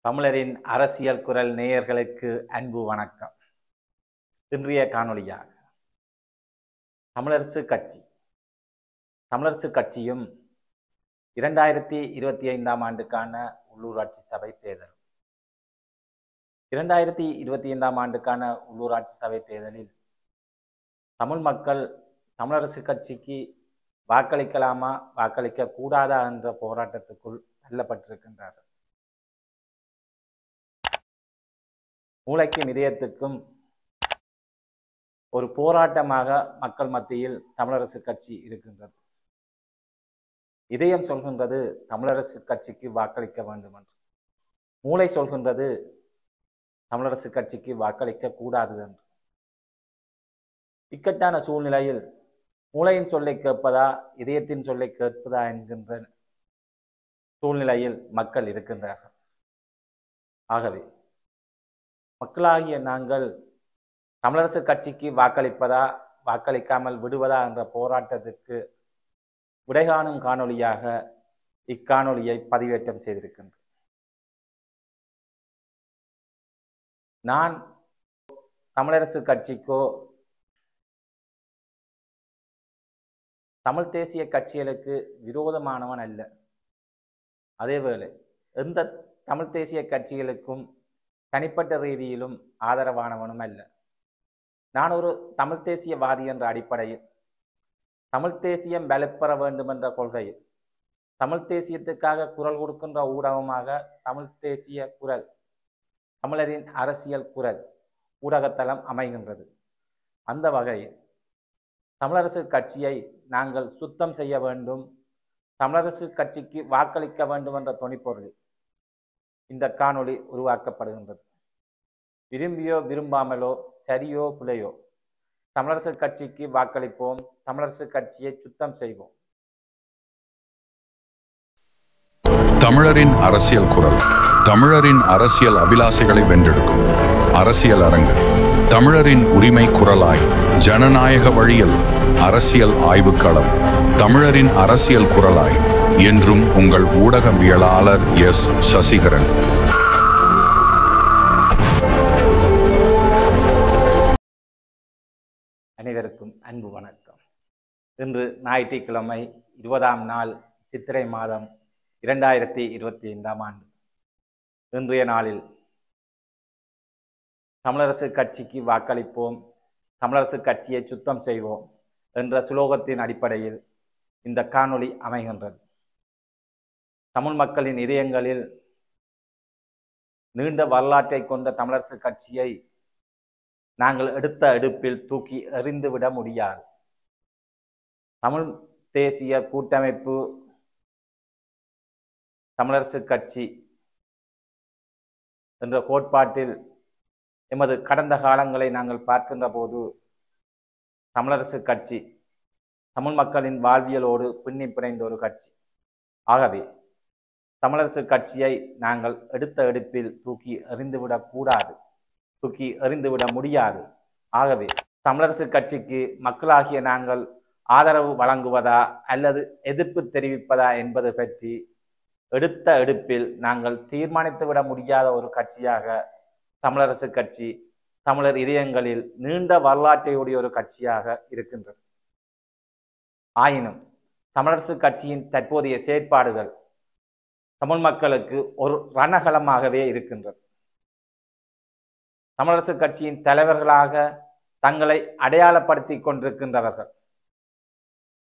தமிழரின் அரசியல் குரல் நேயர்களுக்கு அன்பு வணக்கம். இன்றைய காணொளியாக தமிழரசு கட்சியும் 2025 ஆண்டுக்கான உள்ளூராட்சி சபை தேர்தல் 2025 ஆண்டுக்கான உள்ளூராட்சி சபை தேர்தலில் தமிழ் மக்கள் தமிழரசு கட்சிக்கு வாக்களிக்கலாமா வாக்களிக்க கூடாதா என்ற போராட்டத்துக்குள் தள்ளப்பட்டிருக்கின்றார்கள். மூளைக்கும் இதயத்துக்கும் ஒரு போராட்டமாக மக்கள் மத்தியில் தமிழரசு கட்சி இருக்கின்றது. இதயம் சொல்கின்றது தமிழரசு கட்சிக்கு வாக்களிக்க வேண்டும் என்று, மூளை சொல்கின்றது தமிழரசு கட்சிக்கு வாக்களிக்க கூடாது என்று. இக்கட்டான சூழ்நிலையில் மூளையின் சொல்லை கேட்பதா இதயத்தின் சொல்லை கேட்பதா என்கின்ற சூழ்நிலையில் மக்கள் இருக்கின்றார்கள். ஆகவே மக்களாகிய நாங்கள் தமிழரசு கட்சிக்கு வாக்களிப்பதா வாக்களிக்காமல் விடுவதா என்ற போராட்டத்திற்கு விடைகாணும் காணொளியாக இக்காணொளியை பதிவேற்றம் செய்திருக்கின்றேன். நான் தமிழரசு கட்சிக்கோ தமிழ் தேசிய கட்சிகளுக்கு விரோதமானவன் அல்ல. அதேவேளை எந்த தமிழ் தேசிய கட்சிகளுக்கும் தனிப்பட்ட ரீதியிலும் ஆதரவானவனும் அல்ல. நான் ஒரு தமிழ் தேசியவாதி என்ற அடிப்படையில் தமிழ் தேசியம் வலுப்பெற வேண்டும் என்ற கொள்கையில் தமிழ் தேசியத்துக்காக குரல் கொடுக்கின்ற ஊடகமாக தமிழ் தேசிய குரல், தமிழரின் அரசியல் குரல் ஊடகத்தளம் அமைகின்றது. அந்த வகையில் தமிழரசு கட்சியை நாங்கள் சுத்தம் செய்ய வேண்டும், தமிழரசு கட்சிக்கு வாக்களிக்க வேண்டும் என்ற துணிப்பொருளில் இந்த காணொளி உருவாக்கப்படுகின்றது. விரும்பியோ விரும்பாமலோ, சரியோ பிழையோ, தமிழரசு கட்சிக்கு வாக்களிப்போம், தமிழரசு கட்சியை சுத்தம் செய்வோம். தமிழரின் அரசியல் குரல், தமிழரின் அரசியல் அபிலாசைகளை வென்றெடுக்கும் அரசியல் அரங்கு, தமிழரின் உரிமை குரலாய் ஜனநாயக வழியில் அரசியல் ஆய்வுக்களம், தமிழரின் அரசியல் குரலாய் என்றும் உங்கள் ஊடகவியலாளர் எஸ். சசிகரன். அனைவருக்கும் அன்பு வணக்கம். இன்று ஞாயிற்றுக்கிழமை 20ஆம் நாள் சித்திரை மாதம் 2025 ஆண்டு. இன்றைய நாளில் தமிழரசு கட்சிக்கு வாக்களிப்போம், தமிழரசு கட்சியை சுத்தம் செய்வோம் என்ற சுலோகத்தின் அடிப்படையில் இந்த காணொளி அமைகின்றது. தமிழ் மக்களின் இதயங்களில் நீண்ட வரலாற்றை கொண்ட தமிழரசு கட்சியை நாங்கள் எடுத்த எடுப்பில் தூக்கி எறிந்துவிட முடியாது. தமிழ் தேசிய கூட்டமைப்பு தமிழரசு கட்சி என்ற கோட்பாட்டில் எமது கடந்த காலங்களை நாங்கள் பார்க்கின்ற போது தமிழரசு கட்சி தமிழ் மக்களின் வாழ்வியலோடு பின்னி பிணைந்த ஒரு கட்சி. ஆகவே தமிழரசு கட்சியை நாங்கள் எடுத்த எடுப்பில் தூக்கி எறிந்துவிடக் கூடாது, தூக்கி எறிந்துவிட முடியாது. ஆகவே தமிழரசு கட்சிக்கு மக்களாகிய நாங்கள் ஆதரவு வழங்குவதா அல்லது எதிர்ப்பு தெரிவிப்பதா என்பது பற்றி எடுத்த எடுப்பில் நாங்கள் தீர்மானித்துவிட முடியாத ஒரு கட்சியாக தமிழரசு கட்சி தமிழர் இதயங்களில் நீண்ட வரலாற்றையுடைய ஒரு கட்சியாக இருக்கின்றது. ஆயினும் தமிழரசு கட்சியின் தற்போதைய செயற்பாடுகள் தமிழ் மக்களுக்கு ஒரு ரணகலமாகவே இருக்கின்றது. தமிழரசு கட்சியின் தலைவர்களாக தங்களை அடையாளப்படுத்தி கொண்டிருக்கின்றவர்கள்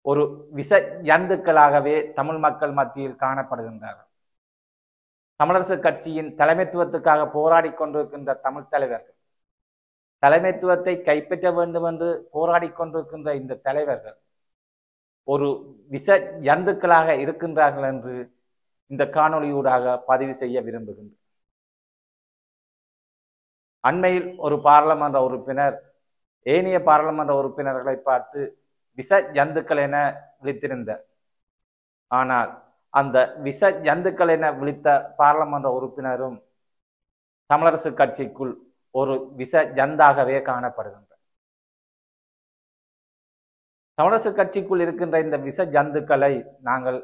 ஒரு விஷ ஜந்துக்களாகவே தமிழ் மக்கள் மத்தியில் காணப்படுகின்றார்கள். தமிழரசு கட்சியின் தலைமைத்துவத்துக்காக போராடி கொண்டிருக்கின்ற தமிழ் தலைவர்கள், தலைமைத்துவத்தை கைப்பற்ற வேண்டும் என்று போராடி கொண்டிருக்கின்ற இந்த தலைவர்கள் ஒரு விஷ ஜந்துக்களாக இருக்கின்றார்கள் என்று இந்த காணொளியூடாக பதிவு செய்ய விரும்புகின்றனர். அண்மையில் ஒரு பாராளுமன்ற உறுப்பினர் ஏனைய பாராளுமன்ற உறுப்பினர்களை பார்த்து விஷ ஜந்துக்கள் என விழித்திருந்தார். ஆனால் அந்த விஷ ஜந்துக்கள் என விழித்த பாராளுமன்ற உறுப்பினரும் தமிழரசு கட்சிக்குள் ஒரு விஷ ஜந்தாகவே காணப்படுகின்றார். தமிழரசு கட்சிக்குள் இருக்கின்ற இந்த விஷ ஜந்துக்களை நாங்கள்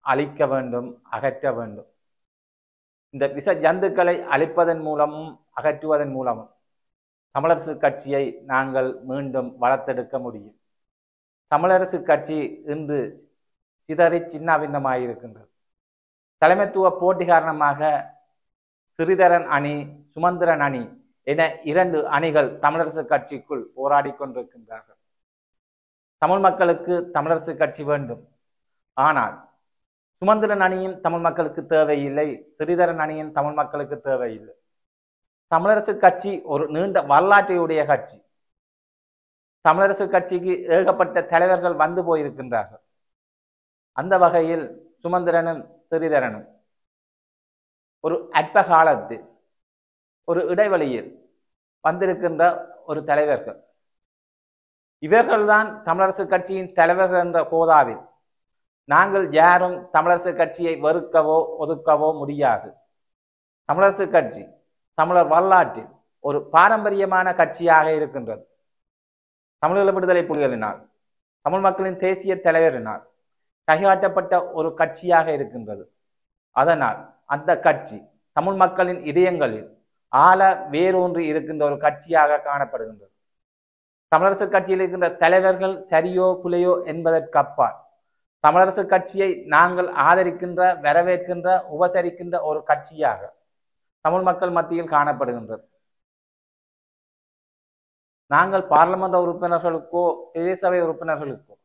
அழிக்க வேண்டும், அகற்ற வேண்டும். இந்த விஷ ஜந்துக்களை அழிப்பதன் மூலமும் அகற்றுவதன் மூலமும் தமிழரசு கட்சியை நாங்கள் மீண்டும் வளர்த்தெடுக்க முடியும். தமிழரசு கட்சி இன்று சிதறி சின்னாபின்னமாயிருக்கின்றது. தலைமைத்துவ போட்டி காரணமாக சிறிதரன் அணி, சுமந்திரன் அணி என 2 அணிகள் தமிழரசு கட்சிக்குள் போராடி கொண்டிருக்கின்றார்கள். தமிழ் மக்களுக்கு தமிழரசு கட்சி வேண்டும். ஆனால் சுமந்திரன் அணியின் தமிழ் மக்களுக்கு தேவையில்லை, சிறிதரன் அணியின் தமிழ் மக்களுக்கு தேவையில்லை. தமிழரசு கட்சி ஒரு நீண்ட வரலாற்றையுடைய கட்சி. தமிழரசு கட்சிக்கு ஏகப்பட்ட தலைவர்கள் வந்து போயிருக்கின்றார்கள். அந்த வகையில் சுமந்திரனும் சிறிதரனும் ஒரு அற்ப காலத்தில் ஒரு இடைவெளியில் வந்திருக்கின்ற ஒரு தலைவர்கள். இவர்கள்தான் தமிழரசு கட்சியின் தலைவர்கள் என்ற கோதாவில் நாங்கள் யாரும் தமிழரசு கட்சியை வெறுக்கவோ ஒதுக்கவோ முடியாது. தமிழரசு கட்சி தமிழர் வரலாற்றில் ஒரு பாரம்பரியமான கட்சியாக இருக்கின்றது. தமிழீழ விடுதலை புலிகளினால், தமிழ் மக்களின் தேசிய தலைவரினால் கைகாட்டப்பட்ட ஒரு கட்சியாக இருக்கின்றது. அதனால் அந்த கட்சி தமிழ் மக்களின் இதயங்களில் ஆழ வேரூன்றி இருக்கின்ற ஒரு கட்சியாக காணப்படுகின்றது. தமிழரசு கட்சியில் இருக்கின்ற தலைவர்கள் சரியோ புலையோ என்பதற்கு அப்பால் தமிழரசு கட்சியை நாங்கள் ஆதரிக்கின்ற, வரவேற்கின்ற, உபசரிக்கின்ற ஒரு கட்சியாக தமிழ் மக்கள் மத்தியில் காணப்படுகின்றது. நாங்கள் பாராளுமன்ற உறுப்பினர்களுக்கோ, பிரதேச சபை உறுப்பினர்களுக்கோ,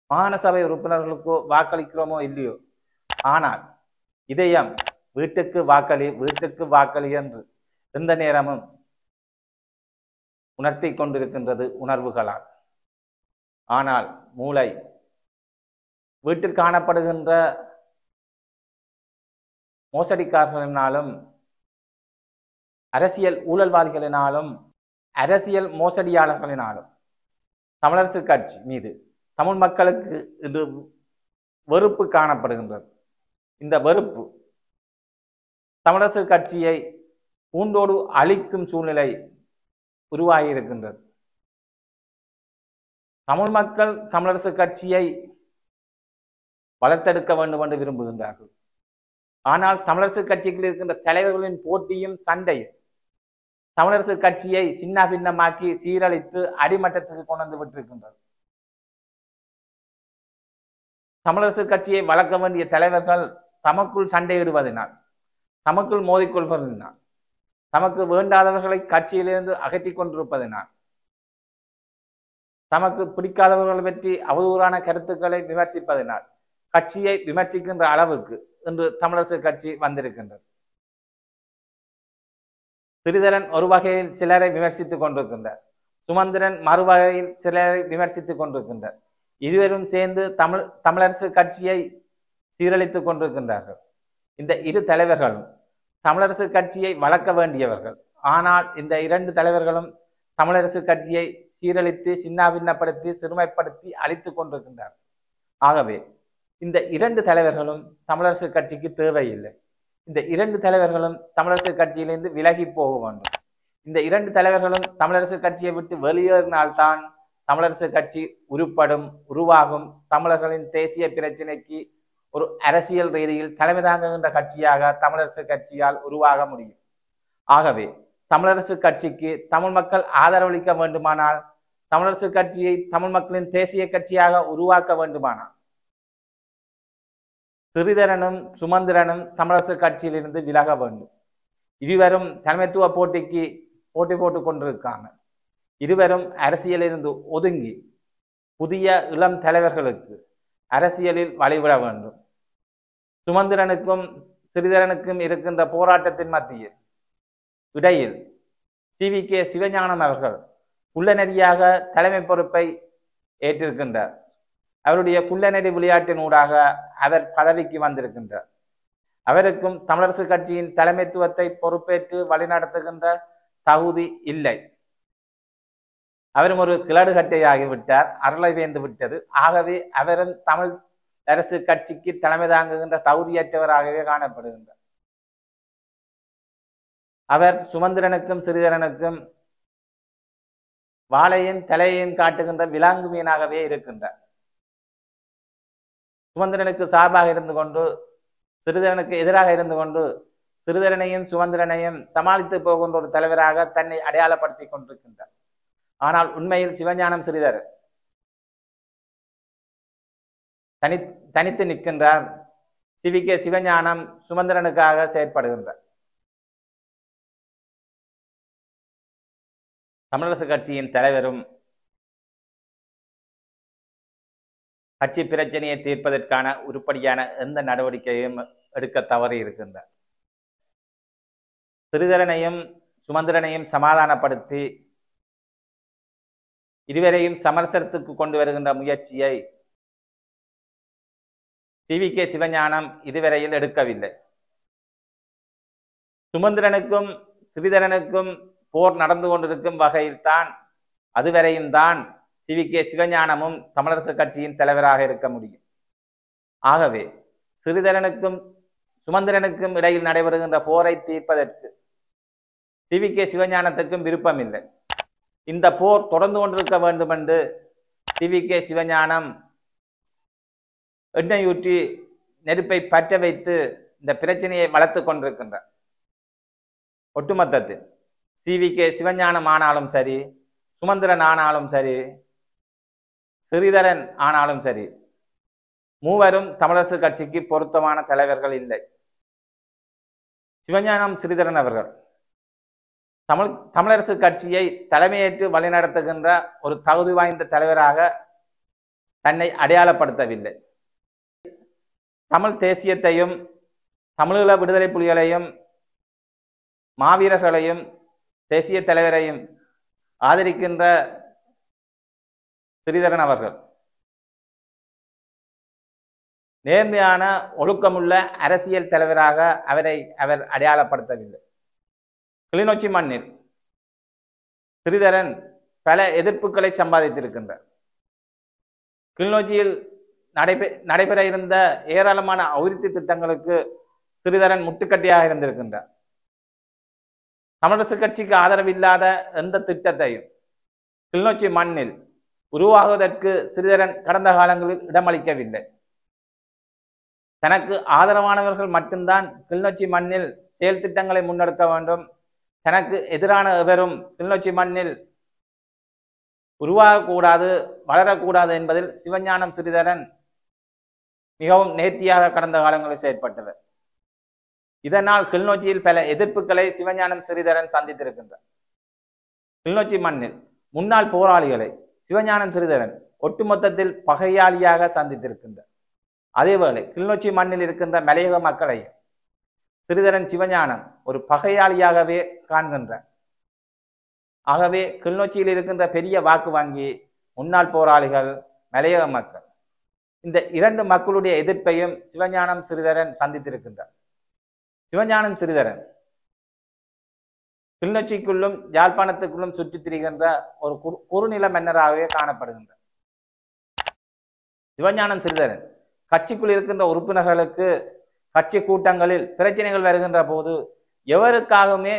மாகாண சபை உறுப்பினர்களுக்கோ வாக்களிக்கிறோமோ இல்லையோ, ஆனால் இதயம் வீட்டுக்கு வாக்களி, வீட்டுக்கு வாக்களி என்று எந்த நேரமும் உணர்த்தி கொண்டிருக்கின்றது உணர்வுகளால். ஆனால் மூளை வீட்டில் காணப்படுகின்ற மோசடிக்காரர்களினாலும், அரசியல் ஊழல்வாதிகளினாலும், அரசியல் மோசடியாளர்களினாலும் தமிழரசு கட்சி மீது தமிழ் மக்களுக்கு இது வெறுப்பு காணப்படுகின்றது. இந்த வெறுப்பு தமிழரசு கட்சியை பூண்டோடு அழிக்கும் சூழ்நிலை உருவாகியிருக்கின்றது. தமிழ் மக்கள் தமிழரசு கட்சியை வளர்த்தெடுக்க வேண்டும் என்று விரும்புகின்றார்கள். ஆனால் தமிழரசு கட்சியில் இருக்கின்ற தலைவர்களின் போட்டியும் சண்டையும் தமிழரசு கட்சியை சின்ன பின்னமாக்கி சீரழித்து அடிமட்டத்துக்கு கொண்டு வந்து விட்டிருக்கின்றது. தமிழரசு கட்சியை வளர்க்க வேண்டிய தலைவர்கள் தமக்குள் சண்டையிடுவதனால், தமக்குள் மோதிக்கொள்வதனால், தமக்கு வேண்டாதவர்களை கட்சியிலிருந்து அகற்றி கொண்டிருப்பதனால், தமக்கு பிடிக்காதவர்களை பற்றி அவதூறான கருத்துக்களை விமர்சிப்பதனால் கட்சியை விமர்சிக்கின்ற அளவுக்கு இன்று தமிழரசு கட்சி வந்திருக்கின்றது. சிறிதரன் ஒரு வகையில் சிலரை விமர்சித்துக் கொண்டிருக்கின்றார், சுமந்திரன் மறுவகையில் சிலரை விமர்சித்துக் கொண்டிருக்கின்றார். இருவரும் சேர்ந்து தமிழரசு கட்சியை சீரழித்துக் கொண்டிருக்கின்றார்கள். இந்த 2 தலைவர்களும் தமிழரசு கட்சியை வளர்க்க வேண்டியவர்கள். ஆனால் இந்த 2 தலைவர்களும் தமிழரசு கட்சியை சீரழித்து, சின்னாபின்னப்படுத்தி, சிறுமைப்படுத்தி அழித்துக் கொண்டிருக்கின்றார்கள். ஆகவே இந்த 2 தலைவர்களும் தமிழரசு கட்சிக்கு தேவையில்லை. இந்த 2 தலைவர்களும் தமிழரசு கட்சியிலிருந்து விலகி போக வேண்டும். இந்த 2 தலைவர்களும் தமிழரசு கட்சியை விட்டு வெளியேறினால்தான் தமிழரசு கட்சி உருப்படும், உருவாகும். தமிழர்களின் தேசிய பிரச்சினைக்கு ஒரு அரசியல் ரீதியில் தலைமை தாங்குகின்ற கட்சியாக தமிழரசு கட்சியால் உருவாக முடியும். ஆகவே தமிழரசு கட்சிக்கு தமிழ் மக்கள் ஆதரவளிக்க வேண்டுமானால், தமிழரசு கட்சியை தமிழ் மக்களின் தேசிய கட்சியாக உருவாக்க வேண்டுமானால், சிறிதரனும் சுமந்திரனும் தமிழரசு கட்சியிலிருந்து விலக வேண்டும். இருவரும் தலைமைத்துவ போட்டிக்கு போட்டி போட்டுக் கொண்டிருக்காங்க. இருவரும் அரசியலிருந்து ஒதுங்கி புதிய இளம் தலைவர்களுக்கு அரசியலில் வழிவிட வேண்டும். சுமந்திரனுக்கும் சிறிதரனுக்கும் இருக்கின்ற போராட்டத்தின் மத்தியில் இடையில் CVK சிவஞானம் அவர்கள் குள்ளநெறியாக தலைமை பொறுப்பை ஏற்றிருக்கின்றார். அவருடைய குள்ளநெறி விளையாட்டின் ஊடாக அவர் பதவிக்கு வந்திருக்கின்றார். அவருக்கும் தமிழரசு கட்சியின் தலைமைத்துவத்தை பொறுப்பேற்று வழிநடத்துகின்ற தகுதி இல்லை. அவரும் ஒரு கிளடு கட்டையாகிவிட்டார், அருளை வேந்து விட்டது. ஆகவே அவரும் தமிழ் அரசு கட்சிக்கு தலைமை தாங்குகின்ற தகுதியற்றவராகவே காணப்படுகின்றார். அவர் சுமந்திரனுக்கும் சிறிதரனுக்கும் வாழையின் தலையையும் காட்டுகின்ற விலாங்கு மீனாகவே இருக்கின்றார். சுமந்திரனுக்கு சார்பாக இருந்து கொண்டு, சிறிதரனுக்கு எதிராக இருந்து கொண்டு சிறிதரனையும் சுமந்திரனையும் சமாளித்து போகின்ற ஒரு தலைவராக தன்னை அடையாளப்படுத்தி கொண்டிருக்கின்றார். ஆனால் உண்மையில் சிவஞானம் ஸ்ரீதரன் தனித்து நிற்கின்றார். சிவிகே சிவஞானம் சுமந்திரனுக்காக செயற்படுகின்றார். தமிழரசு கட்சியின் தலைவரும் கட்சி பிரச்சனையை தீர்ப்பதற்கான உருப்படியான எந்த நடவடிக்கையும் எடுக்க தவறி இருக்கின்றார். ஸ்ரீதரனையும் சுமந்திரனையும் சமாதானப்படுத்தி இருவரையும் சமரசத்துக்கு கொண்டு வருகின்ற முயற்சியை சிவிகே சிவஞானம் இதுவரையில் எடுக்கவில்லை. சுமந்திரனுக்கும் ஸ்ரீதரனுக்கும் போர் நடந்து கொண்டிருக்கும் வகையில் தான் அதுவரையும் தான் சிவிகே சிவஞானமும் தமிழரசு கட்சியின் தலைவராக இருக்க முடியும். ஆகவே ஸ்ரீதரனுக்கும் சுமந்திரனுக்கும் இடையில் நடைபெறுகின்ற போரை தீர்ப்பதற்கு சிவிகே சிவஞானத்துக்கும் விருப்பமில்லை. இந்த போர் தொடர்ந்து கொண்டிருக்க வேண்டும் என்று சிவிகே சிவஞானம் எண்ணெயூற்றி நெருப்பை பற்ற வைத்து இந்த பிரச்சனையை வளர்த்து கொண்டிருக்கின்றார். ஒட்டுமொத்தத்தில் சிவிகே சிவஞானம் ஆனாலும் சரி, சுமந்திரன் ஆனாலும் சரி, ஸ்ரீதரன் ஆனாலும் சரி, மூவரும் தமிழரசு கட்சிக்கு பொருத்தமான தலைவர்கள் இல்லை. சிவஞானம் ஸ்ரீதரன் அவர்கள் தமிழரசு கட்சியை தலைமையேற்று வழிநடத்துகின்ற ஒரு தகுதி வாய்ந்த தலைவராக தன்னை அடையாளப்படுத்தவில்லை. தமிழ் தேசியத்தையும் தமிழீழ விடுதலை புலிகளையும் மாவீரர்களையும் தேசிய தலைவரையும் ஆதரிக்கின்ற ஸ்ரீதரன் அவர்கள் நேர்மையான ஒழுக்கமுள்ள அரசியல் தலைவராக அவர் அடையாளப்படுத்தவில்லை. கிளிநொச்சி மண்ணில் ஸ்ரீதரன் பல எதிர்ப்புகளை சம்பாதித்திருக்கின்றார். கிளிநொச்சியில் நடைபெற இருந்த ஏராளமான அபிவிருத்தி திட்டங்களுக்கு ஸ்ரீதரன் முட்டுக்கட்டையாக இருந்திருக்கின்றார். தமிழரசு கட்சிக்கு ஆதரவில்லாத எந்த திட்டத்தையும் கிளிநொச்சி மண்ணில் உருவாகுவதற்கு ஸ்ரீதரன் கடந்த காலங்களில் இடமளிக்கவில்லை. தனக்கு ஆதரவானவர்கள் மட்டும்தான் கிளிநொச்சி மண்ணில் செயல் திட்டங்களை முன்னெடுக்க வேண்டும், தனக்கு எதிரான எவரும் கிளிநொச்சி மண்ணில் உருவாகக்கூடாது, வளரக்கூடாது என்பதில் சிவஞானம் ஸ்ரீதரன் மிகவும் நேர்த்தியாக கடந்த காலங்களில் செயற்பட்டவர். இதனால் கிளிநொச்சியில் பல எதிர்ப்புகளை சிவஞானம் ஸ்ரீதரன் சந்தித்திருக்கின்றார். கிளிநொச்சி மண்ணில் முன்னாள் போராளிகளை சிவஞானம் ஸ்ரீதரன் ஒட்டுமொத்தத்தில் பகையாளியாக சந்தித்திருக்கின்றார். அதேவேளை கிளிநொச்சி மண்ணில் இருக்கின்ற மலையக மக்களை ஸ்ரீதரன் சிவஞானம் ஒரு பகையாளியாகவே காண்கின்றார். ஆகவே கிளிநொச்சியில் இருக்கின்ற பெரிய வாக்கு வங்கி முன்னாள் போராளிகள், மலையக மக்கள், இந்த இரண்டு மக்களுடைய எதிர்ப்பையும் சிவஞானம் ஸ்ரீதரன் சந்தித்திருக்கின்றார். சிவஞானம் ஸ்ரீதரன் கிளிநொச்சிக்குள்ளும் யாழ்ப்பாணத்துக்குள்ளும் சுற்றித் திரிகின்ற ஒரு குறுநில மன்னராகவே காணப்படுகின்றார். சிவஞானம் ஸ்ரீதரன் கட்சிக்குள் இருக்கின்ற உறுப்பினர்களுக்கு கட்சி கூட்டங்களில் பிரச்சனைகள் வருகின்ற போது எவருக்காகவுமே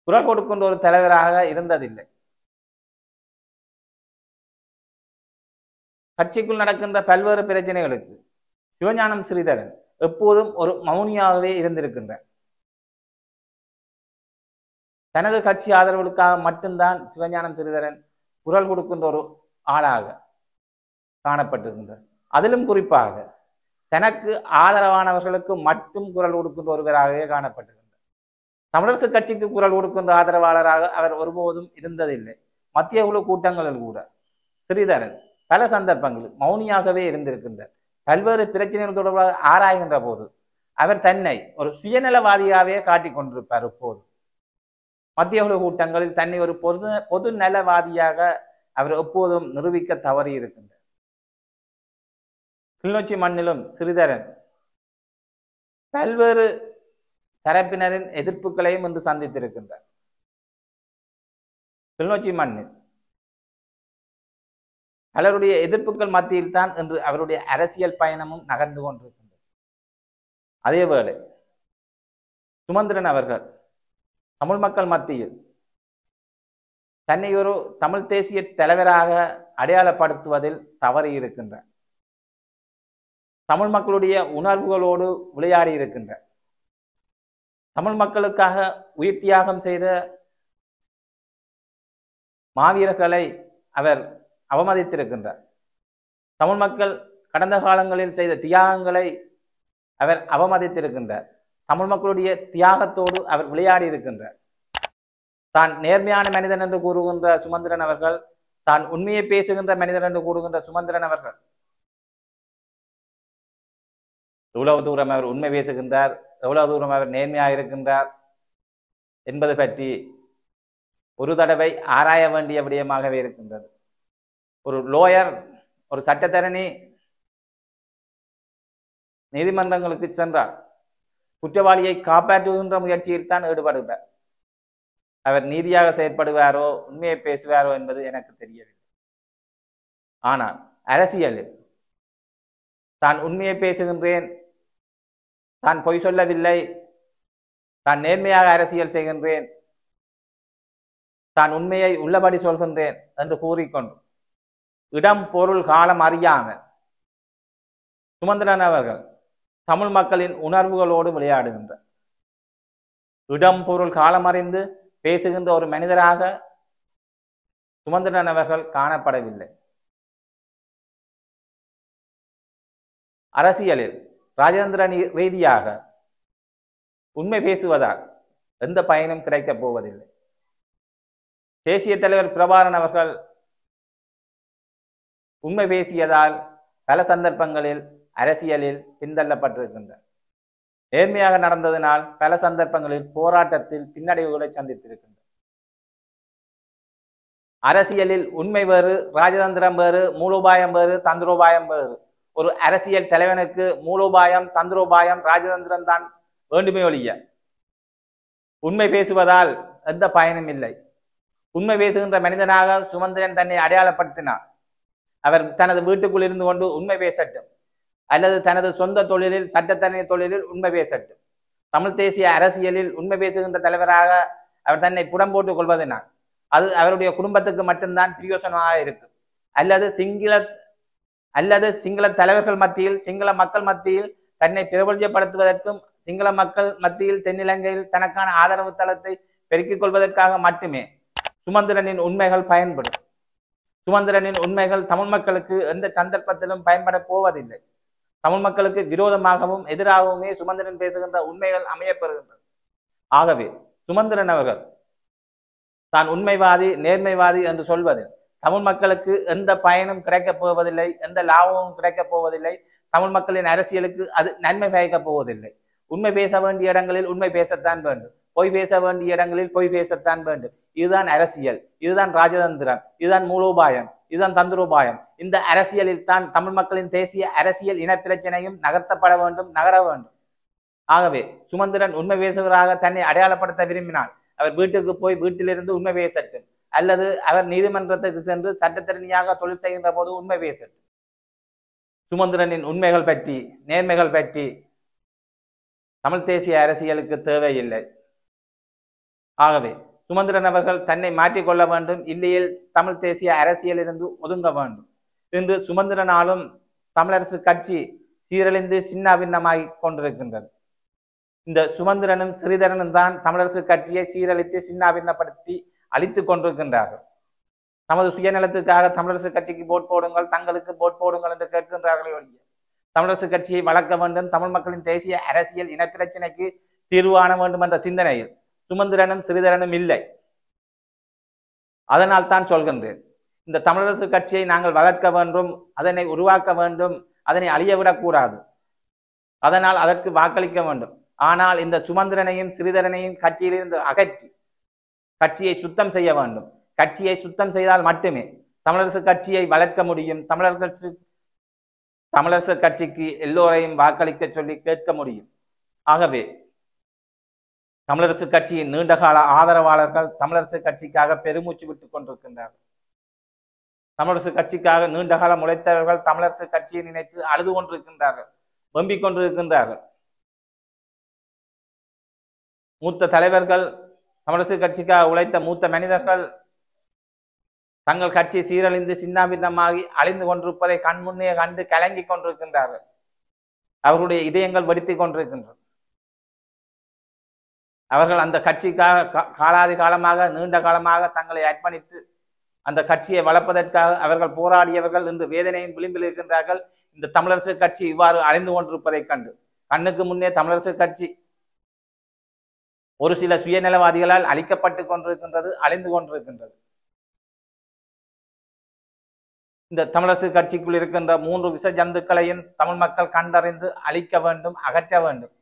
குரல் கொடுக்கின்ற ஒரு தலைவராக இருந்ததில்லை. கட்சிக்குள் நடக்கின்ற பல்வேறு பிரச்சனைகளுக்கு சிவஞானம் ஸ்ரீதரன் எப்போதும் ஒரு மௌனியாகவே இருந்திருக்கின்றார். தனது கட்சி ஆதரவுகளுக்காக மட்டும்தான் சிவஞானம் ஸ்ரீதரன் குரல் கொடுக்கின்ற ஒரு ஆளாக காணப்பட்டிருக்கின்றார். அதிலும் குறிப்பாக தனக்கு ஆதரவானவர்களுக்கு மட்டும் குரல் கொடுக்கின்ற ஒருவராகவே காணப்பட்டிருக்கின்றார். தமிழரசு கட்சிக்கு குரல் கொடுக்கின்ற ஆதரவாளராக அவர் ஒருபோதும் இருந்ததில்லை. மத்திய குழு கூட்டங்களில் கூட ஸ்ரீதரன் பல சந்தர்ப்பங்களில் மௌனியாகவே இருந்திருக்கின்றார். பல்வேறு பிரச்சனைகள் தொடர்பாக ஆராய்கின்ற போது அவர் தன்னை ஒரு சுயநலவாதியாகவே காட்டிக் கொண்டிருப்பார். இப்போது மத்திய குழு கூட்டங்களில் தன்னை ஒரு பொது நலவாதியாக அவர் எப்போதும் நிரூபிக்க தவறி இருக்கின்றார். கிளிநொச்சி மண்ணிலும் ஸ்ரீதரன் பல்வேறு தரப்பினரின் எதிர்ப்புகளையும் இன்று சந்தித்திருக்கின்றார். கிளிநொச்சி மண்ணில் பலருடைய எதிர்ப்புகள் மத்தியில் தான் இன்று அவருடைய அரசியல் பயணமும் நகர்ந்து கொண்டிருக்கின்றது. அதேவேளை சுமந்திரன் அவர்கள் தமிழ் மக்கள் மத்தியில் தன்னை ஒரு தமிழ் தேசிய தலைவராக அடையாளப்படுத்துவதில் தவறி இருக்கின்றார். தமிழ் மக்களுடைய உணர்வுகளோடு விளையாடி இருக்கின்றார். தமிழ் மக்களுக்காக உயிர் தியாகம் செய்த மாவீரர்களை அவர் அவமதித்திருக்கின்றார். தமிழ் மக்கள் கடந்த காலங்களில் செய்த தியாகங்களை அவர் அவமதித்திருக்கின்றார். தமிழ் மக்களுடைய தியாகத்தோடு அவர் விளையாடி இருக்கின்றார். தான் நேர்மையான மனிதன் என்று கூறுகின்ற சுமந்திரன் அவர்கள், தான் உண்மையை பேசுகின்ற மனிதன் என்று கூறுகின்ற சுமந்திரன் அவர்கள் எவ்வளவு தூரம் அவர் உண்மை பேசுகின்றார், எவ்வளவு தூரம் அவர் நேர்மையாக இருக்கின்றார் என்பது பற்றி ஒரு தடவை ஆராய வேண்டிய விடயமாகவே இருக்கின்றது. ஒரு லோயர், ஒரு சட்டத்தரணி நீதிமன்றங்களுக்கு சென்றார். குற்றவாளியை காப்பாற்றுகின்ற முயற்சியில் தான் ஈடுபடுகிறார். அவர் நீதியாக செயற்படுவாரோ உண்மையை பேசுவாரோ என்பது எனக்கு தெரியவில்லை. ஆனால் அரசியலில் தான் உண்மையை பேசுகின்றேன், தான் பொய் சொல்லவில்லை, தான் நேர்மையாக அரசியல் செய்கின்றேன், தான் உண்மையை உள்ளபடி சொல்கின்றேன் என்று கூறிக்கொண்டு இடம் பொருள் காலம் அறியாமல் சுமந்திரன் அவர்கள் தமிழ் மக்களின் உணர்வுகளோடு விளையாடுகின்றார். இடம் பொருள் காலம் அறிந்து பேசுகின்ற ஒரு மனிதராக சுமந்திரன் அவர்கள் காணப்படவில்லை. அரசியலில் ராஜேந்திர ரீதியாக உண்மை பேசுவதால் எந்த பயனும் கிடைக்கப் போவதில்லை. தேசிய தலைவர் பிரபாகரன் அவர்கள் உண்மை பேசியதால் பல சந்தர்ப்பங்களில் அரசியலில் பின்தள்ளப்பட்டிருக்கின்றார். நேர்மையாக நடந்ததனால் பல சந்தர்ப்பங்களில் போராட்டத்தில் பின்னடைவுகளை சந்தித்திருக்கின்றார். அரசியலில் உண்மை வேறு, ராஜதந்திரம் வேறு, மூலோபாயம் வேறு, தந்திரோபாயம் வேறு. ஒரு அரசியல் தலைவனுக்கு மூலோபாயம், தந்திரோபாயம், ராஜதந்திரம் தான் வேண்டுமே ஒழிய உண்மை பேசுவதால் எந்த பயனும் இல்லை. உண்மை பேசுகின்ற மனிதனாக சுமந்திரன் தன்னை அடையாளப்படுத்தினார். அவர் தனது வீட்டுக்குள் இருந்து கொண்டு உண்மை பேசட்டும், அல்லது தனது சொந்த தொழிலில், சட்டத்தரணி தொழிலில் உண்மை பேசட்டும். தமிழ் தேசிய அரசியலில் உண்மை பேசுகின்ற தலைவராக அவர் தன்னை புடம் போட்டுக் கொள்வதனால் அது அவருடைய குடும்பத்துக்கு மட்டும்தான் பிரயோசனமாக இருக்கும். அல்லது சிங்கள தலைவர்கள் மத்தியில், சிங்கள மக்கள் மத்தியில் தன்னை பிரபல்யப்படுத்துவதற்கும், சிங்கள மக்கள் மத்தியில் தென்னிலங்கையில் தனக்கான ஆதரவு தளத்தை பெருக்கிக் கொள்வதற்காக மட்டுமே சுமந்திரனின் உண்மைகள் பயன்படும். சுமந்திரனின் உண்மைகள் தமிழ் மக்களுக்கு எந்த சந்தர்ப்பத்திலும் பயன்பட போவதில்லை. தமிழ் மக்களுக்கு விரோதமாகவும் எதிராகவுமே சுமந்திரன் பேசுகின்ற உண்மைகள் அமையப்பெறுகின்றது. ஆகவே சுமந்திரன் அவர்கள் தான் உண்மைவாதி, நேர்மைவாதி என்று சொல்வதில் தமிழ் மக்களுக்கு எந்த பயனும் கிடைக்கப் போவதில்லை, எந்த லாபமும் கிடைக்கப் போவதில்லை. தமிழ் மக்களின் அரசியலுக்கு அது நன்மை பயக்கப் போவதில்லை. உண்மை பேச வேண்டிய இடங்களில் உண்மை பேசத்தான் வேண்டும், பொய் பேச வேண்டிய இடங்களில் பொய் பேசத்தான் வேண்டும். இதுதான் அரசியல், இதுதான் ராஜதந்திரம், இதுதான் மூலோபாயம், இதுதான் தந்திரோபாயம். இந்த அரசியலில் தான் தமிழ் மக்களின் தேசிய அரசியல் இன பிரச்சனையும் நகர்த்தப்பட வேண்டும், நகர வேண்டும். ஆகவே சுமந்திரன் உண்மை பேசுவதாக தன்னை அடையாளப்படுத்த விரும்பினால் அவர் வீட்டுக்கு போய் வீட்டிலிருந்து உண்மை பேசட்டும், அல்லது அவர் நீதிமன்றத்துக்கு சென்று சட்டத்திறனியாக தொழில் செய்கின்ற போது உண்மை பேசட்டும். சுமந்திரனின் உண்மைகள் பற்றி, நேர்மைகள் பற்றி தமிழ் தேசிய அரசியலுக்கு தேவையில்லை. ஆகவே சுமந்திரன் அவர்கள் தன்னை மாற்றிக்கொள்ள வேண்டும், இல்லையில் தமிழ் தேசிய அரசியலிருந்து ஒதுங்க வேண்டும். இன்று சுமந்திரனாலும் தமிழரசு கட்சி சீரழிந்து சின்னாபின்னமாகி கொண்டிருக்கின்றது. இந்த சுமந்திரனும் ஸ்ரீதரனும் தான் தமிழரசு கட்சியை சீரழித்து சின்னாபின்னப்படுத்தி அழித்துக் கொண்டிருக்கின்றார்கள். தமது சுயநலத்துக்காக தமிழரசு கட்சிக்கு போட் போடுங்கள், தங்களுக்கு போட் போடுங்கள் என்று கேட்கின்றார்களே ஒழிய தமிழரசு கட்சியை வளர்க்க வேண்டும், தமிழ் மக்களின் தேசிய அரசியல் இனப்பிரச்சனைக்கு தீர்வு காண வேண்டும் என்ற சிந்தனையில் சுமந்திரனும் ஸ்ரீதரனும் இல்லை. அதனால் தான் சொல்கின்றேன், இந்த தமிழரசு கட்சியை நாங்கள் வளர்க்க வேண்டும், அதனை உருவாக்க வேண்டும், அதனை அழியவிடக்கூடாது. அதனால் அதற்கு வாக்களிக்க வேண்டும். ஆனால் இந்த சுமந்திரனையும் ஸ்ரீதரனையும் கட்சியிலிருந்து அகற்றி கட்சியை சுத்தம் செய்ய வேண்டும். கட்சியை சுத்தம் செய்தால் மட்டுமே தமிழரசு கட்சியை வளர்க்க முடியும். தமிழரசு கட்சிக்கு எல்லோரையும் வாக்களிக்க சொல்லி கேட்க முடியும். ஆகவே தமிழரசு கட்சியின் நீண்டகால ஆதரவாளர்கள் தமிழரசு கட்சிக்காக பெருமூச்சு விட்டுக் கொண்டிருக்கின்றார்கள். தமிழரசு கட்சிக்காக நீண்டகாலம் உழைத்தவர்கள் தமிழரசு கட்சியை நினைத்து அழுது கொண்டிருக்கின்றார்கள், வெம்பிக் கொண்டிருக்கின்றார்கள். மூத்த தலைவர்கள், தமிழரசு கட்சிக்காக உழைத்த மூத்த மனிதர்கள் தங்கள் கட்சி சீரழிந்து சின்னாபின்னமாகி அழிந்து கொண்டிருப்பதை கண்முன்னே கண்டு கலங்கி கொண்டிருக்கின்றார்கள். அவர்களுடைய இதயங்கள் வெடித்துக் கொண்டிருக்கின்றன. அவர்கள் அந்த கட்சிக்காக காலாதி காலமாக நீண்ட காலமாக தங்களை அர்ப்பணித்து அந்த கட்சியை வளர்ப்பதற்காக அவர்கள் போராடியவர்கள் இன்று வேதனையின் விளிம்பில் இருக்கின்றார்கள். இந்த தமிழரசு கட்சி இவ்வாறு அழிந்து கொண்டிருப்பதைக் கண்டு கண்ணுக்கு முன்னே தமிழரசு கட்சி ஒரு சில சுயநலவாதிகளால் அழிக்கப்பட்டு கொண்டிருக்கின்றது, அழிந்து கொண்டிருக்கின்றது. இந்த தமிழரசு கட்சிக்குள் இருக்கின்ற 3 விஷ ஜந்துக்களையும் தமிழ் மக்கள் கண்டறிந்து அழிக்க வேண்டும், அகற்ற வேண்டும்.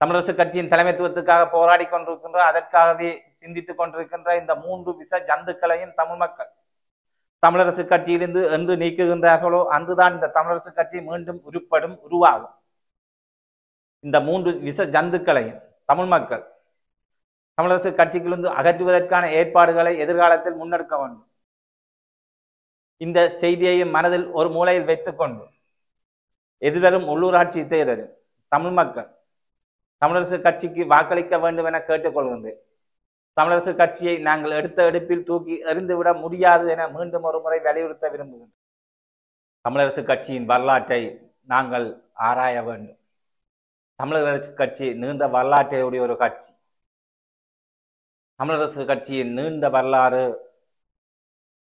தமிழரசு கட்சியின் தலைமைத்துவத்துக்காக போராடி கொண்டிருக்கின்ற, அதற்காகவே சிந்தித்துக் கொண்டிருக்கின்ற இந்த 3 விஷ ஜந்துக்களையும் தமிழ் மக்கள் தமிழரசு கட்சியிலிருந்து என்று நீக்குகின்றார்களோ அன்றுதான் இந்த தமிழரசு கட்சி மீண்டும் உருப்படும், உருவாகும். இந்த 3 விஷ ஜந்துக்களையும் தமிழ் மக்கள் தமிழரசு கட்சியிலிருந்து அகற்றுவதற்கான ஏற்பாடுகளை எதிர்காலத்தில் முன்னெடுக்க வேண்டும். இந்த செய்தியையும் மனதில் ஒரு மூலையில் வைத்துக் கொண்டு எதிர்வரும் உள்ளூராட்சி தேர்தலில் தமிழ் மக்கள் தமிழரசு கட்சிக்கு வாக்களிக்க வேண்டும் என கேட்டுக்கொள்கின்றேன். தமிழரசு கட்சியை நாங்கள் எடுத்த எடுப்பில் தூக்கி எறிந்துவிட முடியாது என மீண்டும் ஒரு முறை வலியுறுத்த விரும்புகின்றேன். தமிழரசு கட்சியின் வரலாற்றை நாங்கள் ஆராய வேண்டும். தமிழரசு கட்சி நீண்ட வரலாற்றையுடைய ஒரு கட்சி. தமிழரசு கட்சியின் நீண்ட வரலாறு,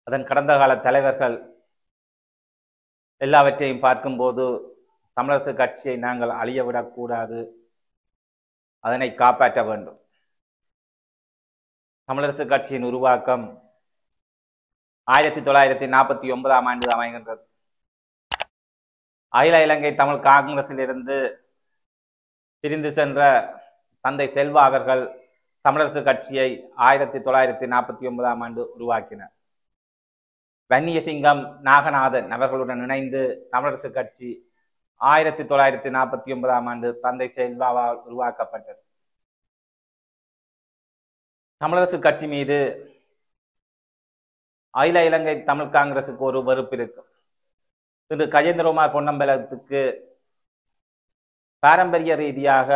அதன் கடந்த கால தலைவர்கள் எல்லாவற்றையும் பார்க்கும்போது தமிழரசு கட்சியை நாங்கள் அழியவிடக்கூடாது, அதனை காப்பாற்ற வேண்டும். தமிழரசு கட்சியின் உருவாக்கம் 1949ஆம் ஆண்டு அமைகின்றது. அகில இலங்கை தமிழ் காங்கிரஸில் இருந்து பிரிந்து சென்ற தந்தை செல்வா அவர்கள் தமிழரசு கட்சியை 1949ஆம் ஆண்டு உருவாக்கினர். வன்னியசிங்கம் நாகநாதன் அவர்களுடன் இணைந்து தமிழரசு கட்சி 1949ஆம் ஆண்டு தந்தை செல்வாவால் உருவாக்கப்பட்டது. தமிழரசு கட்சி மீது அகில இலங்கை தமிழ் காங்கிரசுக்கு ஒரு வெறுப்பு இருக்கும். இன்று கஜேந்திரகுமார் பொன்னம்பலத்துக்கு பாரம்பரிய ரீதியாக,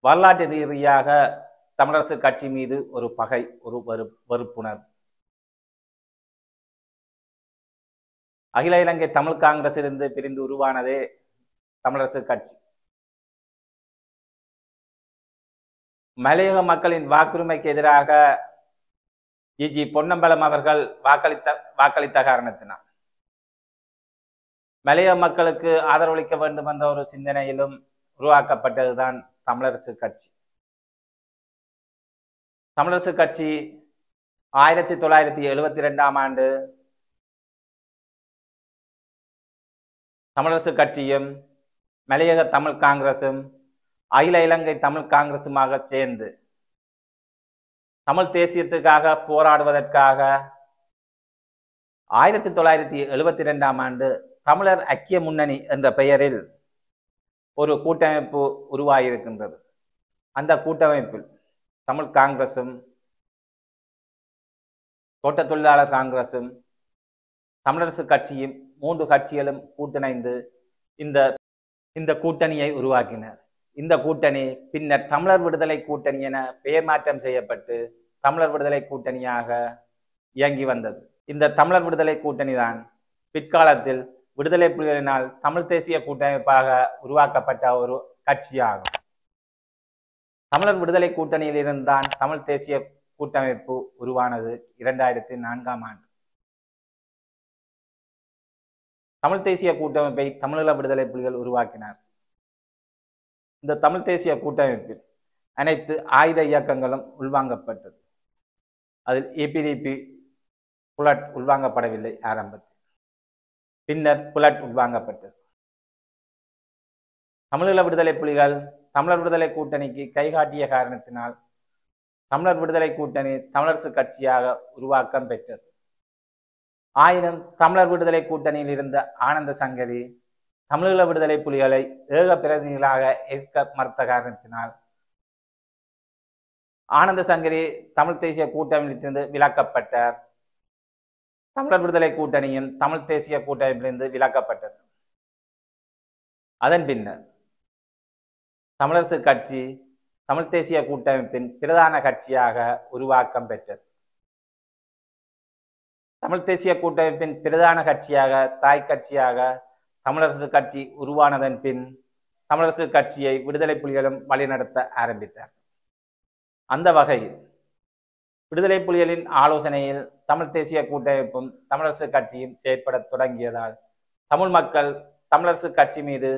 வரலாற்று ரீதியாக தமிழரசு கட்சி மீது ஒரு பகை, ஒரு வெறுப்புணர்வு. அகில இலங்கை தமிழ் காங்கிரசிலிருந்து பிரிந்து உருவானதே தமிழரசு கட்சி. மலையக மக்களின் வாக்குரிமைக்கு எதிராக ஜி பொன்னம்பலம் அவர்கள் வாக்களித்த காரணத்தினால் மலையக மக்களுக்கு ஆதரவளிக்க வேண்டும் என்ற ஒரு சிந்தனையிலும் உருவாக்கப்பட்டதுதான் தமிழரசு கட்சி. தமிழரசு கட்சி 1972ஆம் ஆண்டு தமிழரசு கட்சியும் மலையக தமிழ் காங்கிரசும் அகில இலங்கை தமிழ் காங்கிரசுமாக சேர்ந்து தமிழ் தேசியத்துக்காக போராடுவதற்காக 1972ஆம் ஆண்டு தமிழர் ஐக்கிய முன்னணி என்ற பெயரில் ஒரு கூட்டமைப்பு உருவாகியிருக்கின்றது. அந்த கூட்டமைப்பில் தமிழ் காங்கிரசும் தோட்ட தொழிலாளர் காங்கிரசும் தமிழரசு கட்சியும் 3 கட்சிகளும் கூட்டிணைந்து இந்த கூட்டணியை உருவாக்கினர். இந்த கூட்டணி பின்னர் தமிழர் விடுதலை கூட்டணி என பெயர் மாற்றம் செய்யப்பட்டு தமிழர் விடுதலை கூட்டணியாக இயங்கி வந்தது. இந்த தமிழர் விடுதலை கூட்டணி தான் பிற்காலத்தில் விடுதலை புலிகளினால் தமிழ் தேசிய கூட்டமைப்பாக உருவாக்கப்பட்ட ஒரு கட்சியாகும். தமிழர் விடுதலை கூட்டணியில் இருந்தான் தமிழ் தேசிய கூட்டமைப்பு உருவானது 2004ஆம் ஆண்டு. தமிழ் தேசிய கூட்டமைப்பை தமிழீழ விடுதலை புலிகள் உருவாக்கினார். இந்த தமிழ் தேசிய கூட்டமைப்பில் அனைத்து ஆயுத இயக்கங்களும் உள்வாங்கப்பட்டது. அதில் ஏபிடிபி புலட் உள்வாங்கப்படவில்லை ஆரம்பத்தில், பின்னர் புலட் உள்வாங்கப்பட்டது. தமிழீழ விடுதலை புலிகள் தமிழர் விடுதலை கூட்டணிக்கு கைகாட்டிய காரணத்தினால் தமிழர் விடுதலை கூட்டணி தமிழரசு கட்சியாக உருவாக்கம் பெற்றது. ஆயினும் தமிழர் விடுதலை கூட்டணியில் இருந்த ஆனந்த சங்கரி தமிழீழ விடுதலை புலிகளை ஏக பிரதிநிதிகளாக ஏற்க மறுத்த காரணத்தினால் ஆனந்த சங்கரி தமிழ் தேசிய கூட்டமைப்பிலிருந்து விலக்கப்பட்டார். தமிழர் விடுதலை கூட்டணியும் தமிழ் தேசிய கூட்டமைப்பிலிருந்து விலக்கப்பட்டது. அதன் பின்னர் தமிழரசு கட்சி தமிழ் தேசிய கூட்டமைப்பின் பிரதான கட்சியாக உருவாக்கம் பெற்றது. தமிழ் தேசிய கூட்டமைப்பின் பிரதான கட்சியாக, தாய் கட்சியாக தமிழரசு கட்சி உருவானதன் பின் தமிழரசு கட்சியை விடுதலை புலிகளும் வழிநடத்த ஆரம்பித்தார். அந்த வகையில் விடுதலை புலிகளின் ஆலோசனையில் தமிழ் தேசிய கூட்டமைப்பும் தமிழரசு கட்சியும் செயற்பட தொடங்கியதால் தமிழ் மக்கள் தமிழரசு கட்சி மீது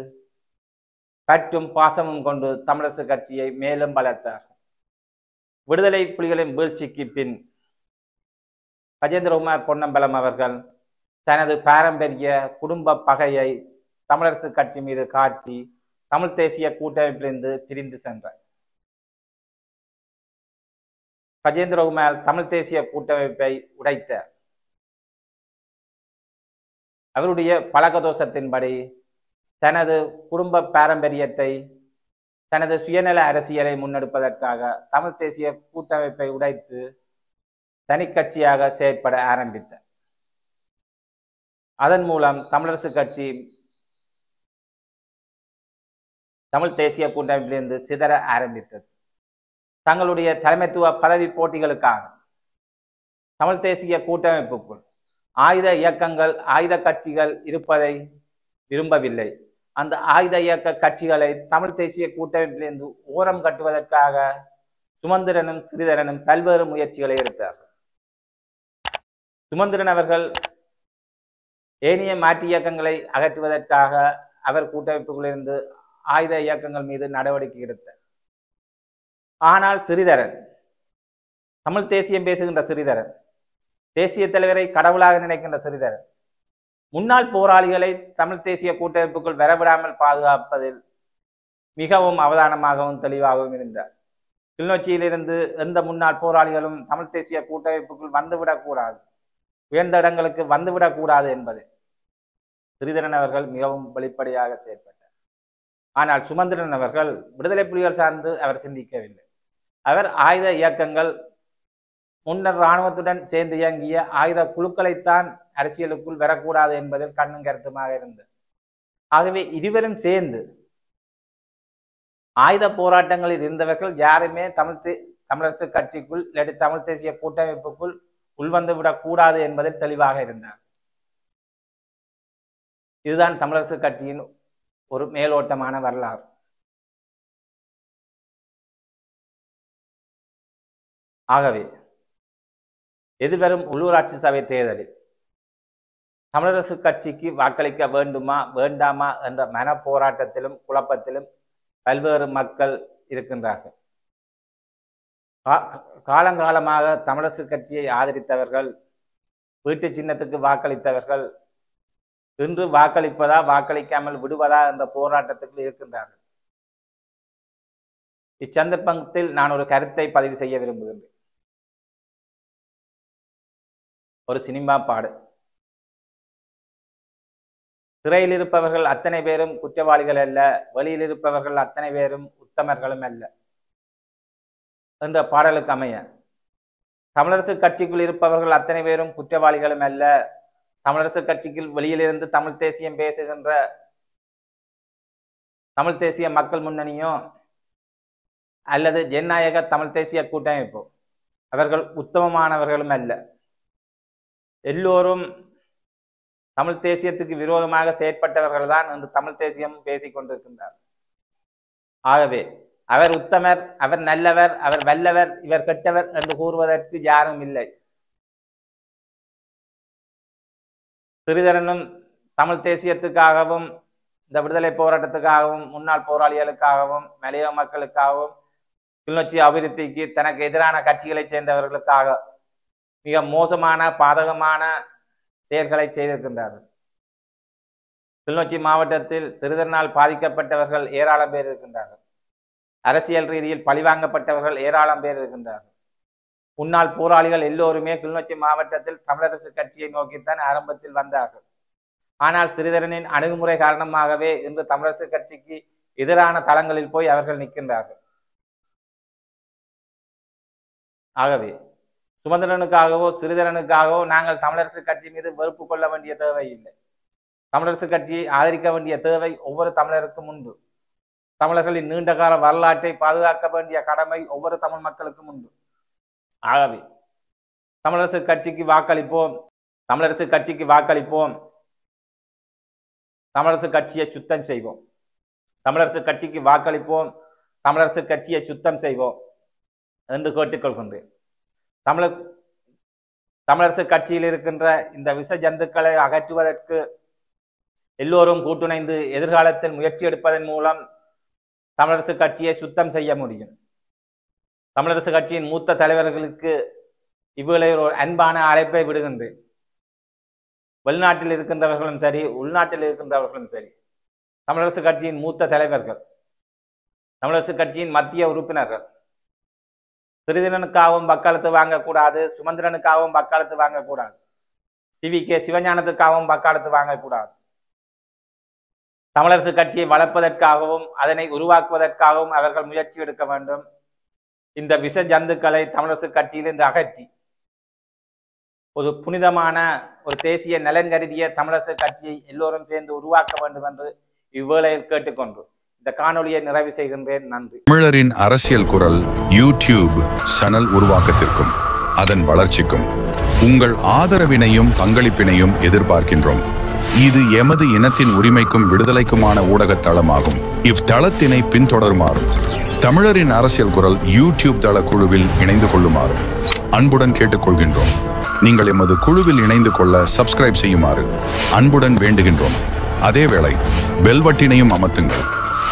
பற்றும் பாசமும் கொண்டு தமிழரசு கட்சியை மேலும் வளர்த்தார். விடுதலை புலிகளின் வீழ்ச்சிக்கு பின் கஜேந்திரகுமார் பொன்னம்பலம் அவர்கள் தனது பாரம்பரிய குடும்ப பகையை தமிழரசு கட்சி மீது காட்டி தமிழ் தேசிய கூட்டமைப்பிலிருந்து பிரிந்து சென்றார். கஜேந்திரகுமார் தமிழ் தேசிய கூட்டமைப்பை உடைத்தார். அவருடைய பழக்கதோஷத்தின்படி தனது குடும்ப பாரம்பரியத்தை தனது சுயநல அரசியலை முன்னெடுப்பதற்காக தமிழ் தேசிய கூட்டமைப்பை உடைத்து தனி கட்சியாக செயற்பட ஆரம்பித்தார். அதன் மூலம் தமிழரசு கட்சி தமிழ் தேசிய கூட்டமைப்பிலிருந்து சிதற ஆரம்பித்தது. தங்களுடைய தலைமைத்துவ பதவி போட்டிகளுக்காக தமிழ் தேசிய கூட்டமைப்புக்குள் ஆயுத இயக்கங்கள் ஆயுத கட்சிகள் இருப்பதை விரும்பவில்லை. அந்த ஆயுத இயக்க கட்சிகளை தமிழ் தேசிய கூட்டமைப்பிலிருந்து ஓரம் கட்டுவதற்காக சுமந்திரனும் ஸ்ரீதரனும் பல்வேறு முயற்சிகளை எடுத்தார்கள். சுமந்திரன் அவர்கள் ஏனைய மாற்று இயக்கங்களை அகற்றுவதற்காக அவர் கூட்டமைப்புகளிலிருந்து ஆயுத இயக்கங்கள் மீது நடவடிக்கை எடுத்தார். ஆனால் ஸ்ரீதரன், தமிழ் தேசியம் பேசுகின்ற ஸ்ரீதரன், தேசிய தலைவரை கடவுளாக நினைக்கின்ற ஸ்ரீதரன், முன்னாள் போராளிகளை தமிழ் தேசிய கூட்டமைப்புக்குள் வரவிடாமல் பாதுகாப்பதில் மிகவும் அவதானமாகவும் தெளிவாகவும் இருந்தார். கிளிநொச்சியிலிருந்து எந்த முன்னாள் போராளிகளும் தமிழ் தேசிய கூட்டமைப்புக்குள் வந்துவிடக்கூடாது, உயர்ந்த இடங்களுக்கு வந்துவிடக்கூடாது என்பது ஸ்ரீதரன் அவர்கள் மிகவும் வெளிப்படையாக செயற்பட்டார். ஆனால் சுமந்திரன் அவர்கள் விடுதலை புலிகள் சார்ந்து அவர் சிந்திக்கவில்லை. அவர் ஆயுத இயக்கங்கள் முன்னர் இராணுவத்துடன் சேர்ந்து இயங்கிய ஆயுத குழுக்களைத்தான் அரசியலுக்குள் வரக்கூடாது என்பதில் கண்ணும் கருத்துமாக இருந்தது. ஆகவே இருவரும் சேர்ந்து ஆயுத போராட்டங்களில் இருந்தவர்கள் யாருமே தமிழரசு கட்சிக்குள் இல்லாட்டி தமிழ் தேசிய கூட்டமைப்புக்குள் உள்வந்து விடக்கூடாது என்பதில் தெளிவாக இருந்தார். இதுதான் தமிழரசு கட்சியின் ஒரு மேலோட்டமான வரலாறு. ஆகவே எதிர்வரும் உள்ளூராட்சி சபை தேர்தலில் தமிழரசு கட்சிக்கு வாக்களிக்க வேண்டுமா வேண்டாமா என்ற மன போராட்டத்திலும் குழப்பத்திலும் பல்வேறு மக்கள் இருக்கின்றார்கள். காலங்காலமாக தமிழரசு கட்சியை ஆதரித்தவர்கள், வீட்டு சின்னத்துக்கு வாக்களித்தவர்கள் இன்று வாக்களிப்பதா வாக்களிக்காமல் விடுவதா என்ற போராட்டத்துக்கு இருக்கின்றார்கள். இச்சந்தர்ப்பத்தில் நான் ஒரு கருத்தை பதிவு செய்ய விரும்புகின்றேன். ஒரு சினிமா பாடு. சிறையில் இருப்பவர்கள் அத்தனை பேரும் குற்றவாளிகள் அல்ல, வெளியில் இருப்பவர்கள் அத்தனை பேரும் உத்தமர்களும் அல்ல என்ற பாடலுக்கு அமைய தமிழரசு கட்சிக்குள் இருப்பவர்கள் அத்தனை பேரும் குற்றவாளிகளும் அல்ல, தமிழரசு கட்சிக்குள் வெளியிலிருந்து தமிழ் தேசியம் பேசுகின்ற தமிழ் தேசிய மக்கள் முன்னணியோ அல்லது ஜனநாயக தமிழ் தேசிய கூட்டமைப்போ அவர்கள் உத்தமமானவர்களும் அல்ல. எல்லோரும் தமிழ் தேசியத்துக்கு விரோதமாக செயற்பட்டவர்கள் தான் என்று தமிழ் தேசியம் பேசிக் கொண்டிருக்கின்றார். ஆகவே அவர் உத்தமர், அவர் நல்லவர், அவர் வல்லவர், இவர் கெட்டவர் என்று கூறுவதற்கு யாரும் இல்லை. ஸ்ரீதரனும் தமிழ் தேசியத்துக்காகவும் இந்த விடுதலை போராட்டத்துக்காகவும் முன்னாள் போராளிகளுக்காகவும் மலைய மக்களுக்காகவும் கிளிநொச்சி அபிவிருத்திக்கு தனக்கு எதிரான கட்சிகளை சேர்ந்தவர்களுக்காக மிக மோசமான பாதகமான செயல்களை செய்திருக்கின்றார்கள். கிளிநொச்சி மாவட்டத்தில் சிறுதரனால் பாதிக்கப்பட்டவர்கள் ஏராளம் பேர் இருக்கின்றார்கள். அரசியல் ரீதியில் பழிவாங்கப்பட்டவர்கள் ஏராளம் பேர் இருக்கின்றார்கள். முன்னாள் போராளிகள் எல்லோருமே கிளிநொச்சி மாவட்டத்தில் தமிழரசு கட்சியை நோக்கித்தான் ஆரம்பத்தில் வந்தார்கள். ஆனால் ஸ்ரீதரனின் அணுகுமுறை காரணமாகவே இன்று தமிழரசு கட்சிக்கு எதிரான தளங்களில் போய் அவர்கள் நிற்கின்றார்கள். ஆகவே சுமந்திரனுக்காகவோ ஸ்ரீதரனுக்காகவோ நாங்கள் தமிழரசு கட்சி மீது வெறுப்பு கொள்ள வேண்டிய தேவை இல்லை. தமிழரசு கட்சியை ஆதரிக்க வேண்டிய தேவை ஒவ்வொரு தமிழருக்கும் உண்டு. தமிழர்களின் நீண்டகால வரலாற்றை பாதுகாக்க வேண்டிய கடமை ஒவ்வொரு தமிழ் மக்களுக்கும் உண்டு. ஆகவே தமிழரசு கட்சிக்கு வாக்களிப்போம், தமிழரசு கட்சிக்கு வாக்களிப்போம், தமிழரசு கட்சியை சுத்தம் செய்வோம். தமிழரசு கட்சிக்கு வாக்களிப்போம், தமிழரசு கட்சியை சுத்தம் செய்வோம் என்று கேட்டுக்கொள்கின்றேன். தமிழரசு கட்சியில் இருக்கின்ற இந்த விஷ ஜந்துக்களை அகற்றுவதற்கு எல்லோரும் கூட்டுணைந்து எதிர்காலத்தில் முயற்சி எடுப்பதன் மூலம் தமிழரசு கட்சியை சுத்தம் செய்ய முடியும். தமிழரசு கட்சியின் மூத்த தலைவர்களுக்கு இவ்வேளை ஒரு அன்பான அழைப்பை விடுகின்றேன். வெளிநாட்டில் இருக்கின்றவர்களும் சரி, உள்நாட்டில் இருக்கின்றவர்களும் சரி, தமிழரசு கட்சியின் மூத்த தலைவர்கள், தமிழரசு கட்சியின் மத்திய உறுப்பினர்கள் சிறிதரனுக்காகவும் வக்காலத்து வாங்கக்கூடாது, சுமந்திரனுக்காகவும் வக்காலத்து வாங்கக்கூடாது, சிவிகே சிவஞானத்துக்காகவும் வக்காலத்து வாங்கக்கூடாது. தமிழரசு கட்சியை வளர்ப்பதற்காகவும் அதனை உருவாக்குவதற்காகவும் அவர்கள் முயற்சி எடுக்க வேண்டும். இந்த விஷ ஜந்துக்களை தமிழரசு கட்சியிலிருந்து அகற்றி ஒரு புனிதமான ஒரு தேசிய நலன் கருதிய தமிழரசு கட்சியை எல்லோரும் சேர்ந்து உருவாக்க வேண்டும் என்று இவ்வேளையில் கேட்டுக்கொண்டு இந்த காணொலியை நிறைவு செய்கின்றேன். நன்றி. தமிழரின் அரசியல் குரல் யூடியூப் சேனல் உருவாக்கத்திற்கும் அதன் வளர்ச்சிக்கும் உங்கள் ஆதரவினையும் பங்களிப்பினையும் எதிர்பார்க்கின்றோம். இது எமது இனத்தின் உரிமைக்கும் விடுதலைக்குமான ஊடக தளமாகும். இவ்தளத்தினை பின்தொடருமாறும் தமிழரின் அரசியல் குரல் யூடியூப் தள குழுவில் இணைந்து கொள்ளுமாறும் அன்புடன் கேட்டுக்கொள்கின்றோம். நீங்கள் எமது குழுவில் இணைந்து கொள்ள சப்ஸ்கிரைப் செய்யுமாறு அன்புடன் வேண்டுகின்றோம். அதேவேளை பெல்வட்டினையும் அமர்த்துங்கள்.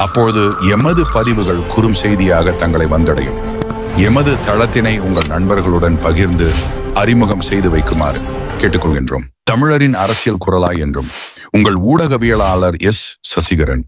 அப்பொழுது எமது பதிவுகள் குறும் செய்தியாக தங்களை வந்தடையும். எமது தளத்தினை உங்கள் நண்பர்களுடன் பகிர்ந்து அறிமுகம் செய்து வைக்குமாறு கேட்டுக்கொள்கின்றோம். தமிழரின் அரசியல் குரலாய் என்றும் உங்கள் ஊடகவியலாளர் எஸ். சசிகரன்.